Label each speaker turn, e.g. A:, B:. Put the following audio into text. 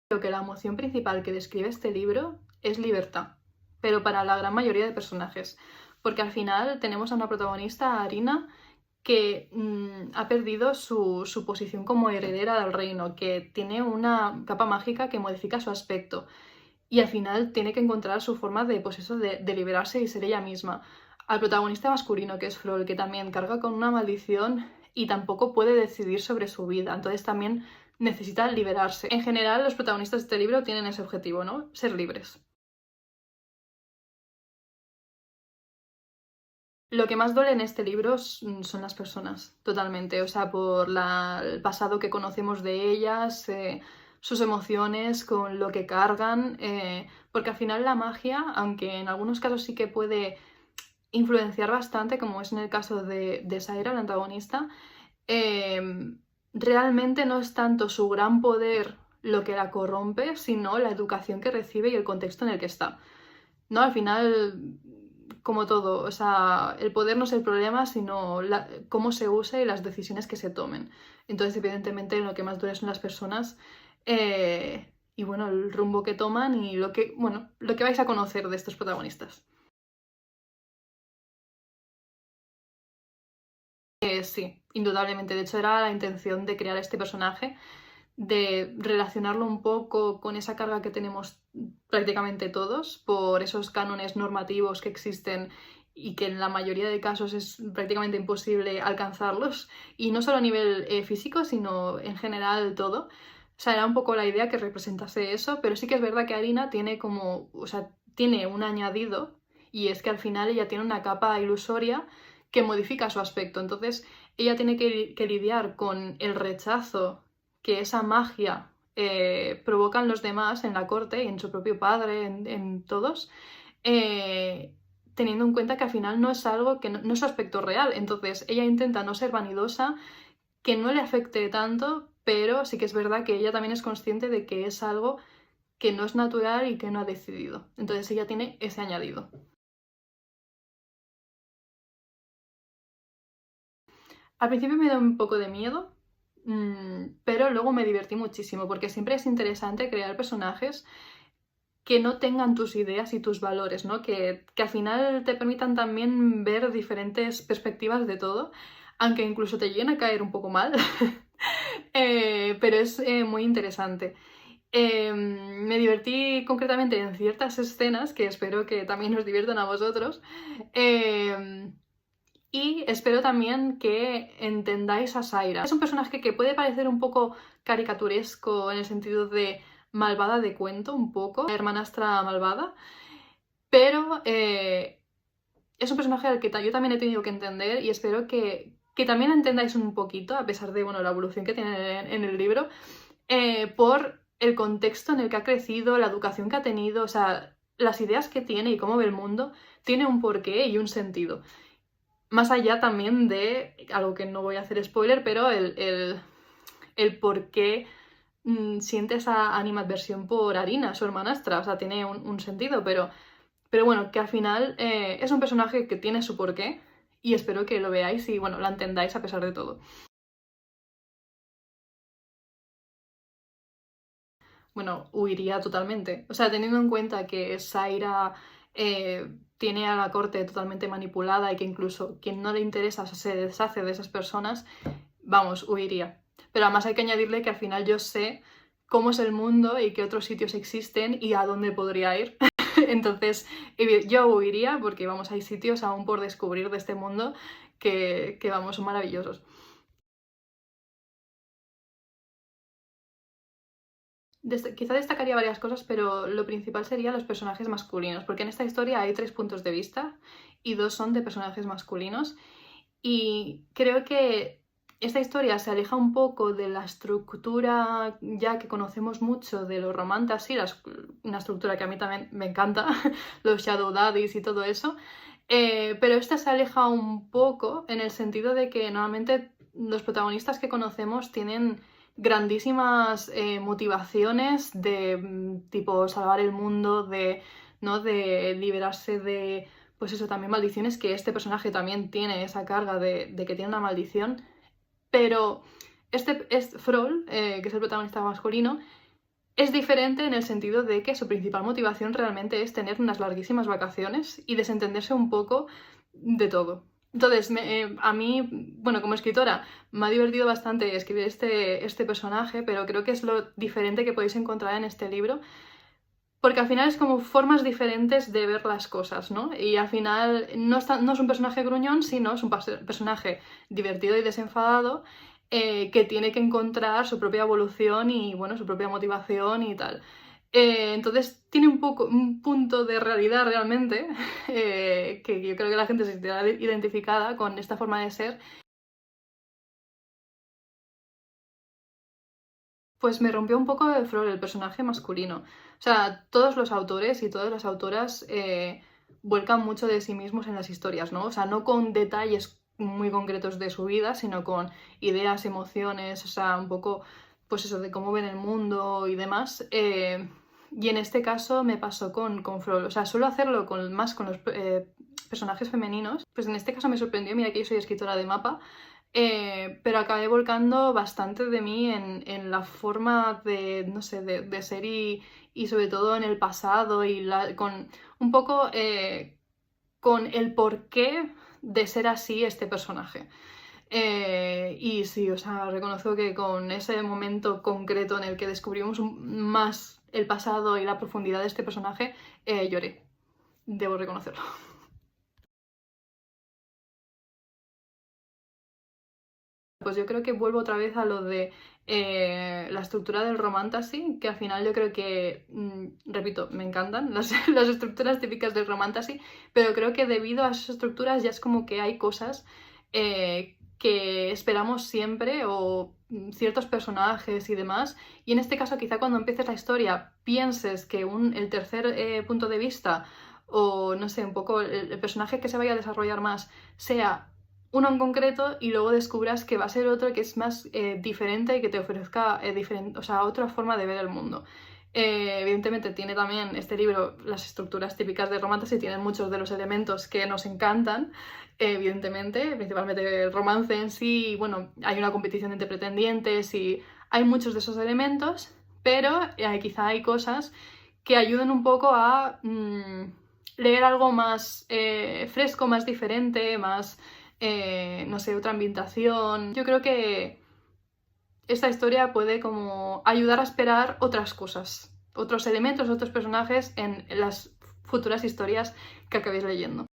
A: Creo que la emoción principal que describe este libro es libertad, pero para la gran mayoría de personajes, porque al final tenemos a una protagonista, Arina, que ha perdido su posición como heredera del reino, que tiene una capa mágica que modifica su aspecto y al final tiene que encontrar su forma de, pues eso, de liberarse y ser ella misma. Al protagonista masculino, que es Froll, que también carga con una maldición y tampoco puede decidir sobre su vida, entonces también necesita liberarse. En general, los protagonistas de este libro tienen ese objetivo, ¿no? Ser libres. Lo que más duele en este libro son las personas, totalmente. O sea, por el pasado que conocemos de ellas, sus emociones, con lo que cargan. Porque al final la magia, aunque en algunos casos sí que puede influenciar bastante, como es en el caso de Saira, la antagonista, realmente no es tanto su gran poder lo que la corrompe, sino la educación que recibe y el contexto en el que está. ¿No? Al final, como todo, o sea, el poder no es el problema, sino cómo se usa y las decisiones que se tomen. Entonces, evidentemente, lo que más duele son las personas y, bueno, el rumbo que toman y bueno, lo que vais a conocer de estos protagonistas. Sí, indudablemente. De hecho, era la intención de crear este personaje, de relacionarlo un poco con esa carga que tenemos prácticamente todos por esos cánones normativos que existen y que en la mayoría de casos es prácticamente imposible alcanzarlos, y no solo a nivel físico, sino en general todo. O sea, era un poco la idea que representase eso, pero sí que es verdad que Arina tiene como, o sea, tiene un añadido, y es que al final ella tiene una capa ilusoria que modifica su aspecto. Entonces, ella tiene que lidiar con el rechazo que esa magia provoca en los demás, en la corte y en su propio padre, en todos, eh, teniendo en cuenta que al final no es algo que no es su aspecto real. Entonces ella intenta no ser vanidosa, que no le afecte tanto, pero sí que es verdad que ella también es consciente de que es algo que no es natural y que no ha decidido. Entonces ella tiene ese añadido. Al principio me da un poco de miedo, pero luego me divertí muchísimo porque siempre es interesante crear personajes que no tengan tus ideas y tus valores, ¿no? Que al final te permitan también ver diferentes perspectivas de todo, aunque incluso te lleguen a caer un poco mal, pero es muy interesante. Me divertí concretamente en ciertas escenas que espero que también os diviertan a vosotros. Eh, y espero también que entendáis a Saira. Es un personaje que puede parecer un poco caricaturesco en el sentido de malvada de cuento, un poco, la hermanastra malvada, pero es un personaje al que yo también he tenido que entender y espero que también entendáis un poquito, a pesar de bueno, la evolución que tiene en el libro, por el contexto en el que ha crecido, la educación que ha tenido, o sea, las ideas que tiene y cómo ve el mundo, tiene un porqué y un sentido. Más allá también de algo que no voy a hacer spoiler, pero el por qué siente esa animadversión por Arina, su hermanastra. O sea, tiene un sentido, pero bueno, que al final es un personaje que tiene su porqué y espero que lo veáis y bueno, la entendáis a pesar de todo. Bueno, huiría totalmente. O sea, teniendo en cuenta que Saira tiene a la corte totalmente manipulada y que incluso quien no le interesa, o sea, se deshace de esas personas, vamos, huiría. Pero además hay que añadirle que al final yo sé cómo es el mundo y qué otros sitios existen y a dónde podría ir. Entonces, yo huiría porque, vamos, hay sitios aún por descubrir de este mundo que vamos, son maravillosos. Quizá destacaría varias cosas, pero lo principal serían los personajes masculinos, porque en esta historia hay 3 puntos de vista y 2 son de personajes masculinos. Y creo que esta historia se aleja un poco de la estructura ya que conocemos mucho de los romances, fantasy, una estructura que a mí también me encanta, los shadow daddies y todo eso, pero esta se aleja un poco en el sentido de que normalmente los protagonistas que conocemos tienen grandísimas motivaciones de tipo salvar el mundo, ¿no? De liberarse de pues eso, también maldiciones, que este personaje también tiene esa carga de que tiene una maldición, pero este es Froll, que es el protagonista masculino, Es diferente en el sentido de que su principal motivación realmente es tener unas larguísimas vacaciones y desentenderse un poco de todo. Entonces, a mí, bueno, como escritora, me ha divertido bastante escribir este personaje, pero creo que es lo diferente que podéis encontrar en este libro, porque al final es como formas diferentes de ver las cosas, ¿no? Y al final no es un personaje gruñón, sino es un personaje divertido y desenfadado, que tiene que encontrar su propia evolución y, bueno, su propia motivación y tal. Entonces tiene un punto de realidad realmente, que yo creo que la gente se sentirá identificada con esta forma de ser. Pues me rompió un poco el flor el personaje masculino. O sea, todos los autores y todas las autoras vuelcan mucho de sí mismos en las historias, ¿no? O sea, no con detalles muy concretos de su vida, sino con ideas, emociones, o sea, un poco, pues eso, de cómo ven el mundo y demás. Y en este caso me pasó con Flor. O sea, suelo hacerlo más con los personajes femeninos. Pues en este caso me sorprendió, mira que yo soy escritora de mapa, pero acabé volcando bastante de mí en la forma de, no sé, de ser y sobre todo en el pasado y con un poco con el porqué de ser así este personaje. Y sí, o sea, reconozco que con ese momento concreto en el que descubrimos más el pasado y la profundidad de este personaje, lloré, debo reconocerlo. Pues yo creo que vuelvo otra vez a lo de la estructura del romantasy, que al final yo creo que, repito, me encantan las estructuras típicas del romantasy, pero creo que debido a esas estructuras ya es como que hay cosas que esperamos siempre o ciertos personajes y demás, y en este caso quizá cuando empieces la historia pienses que el tercer punto de vista o no sé, un poco el personaje que se vaya a desarrollar más sea uno en concreto y luego descubras que va a ser otro que es más diferente y que te ofrezca o sea, otra forma de ver el mundo. Evidentemente tiene también este libro las estructuras típicas de romance y tiene muchos de los elementos que nos encantan, evidentemente, principalmente el romance en sí, y bueno, hay una competición entre pretendientes y hay muchos de esos elementos, pero quizá hay cosas que ayuden un poco a leer algo más fresco, más diferente, más no sé, otra ambientación. Yo creo que esta historia puede como ayudar a esperar otras cosas, otros elementos, otros personajes en las futuras historias que acabéis leyendo.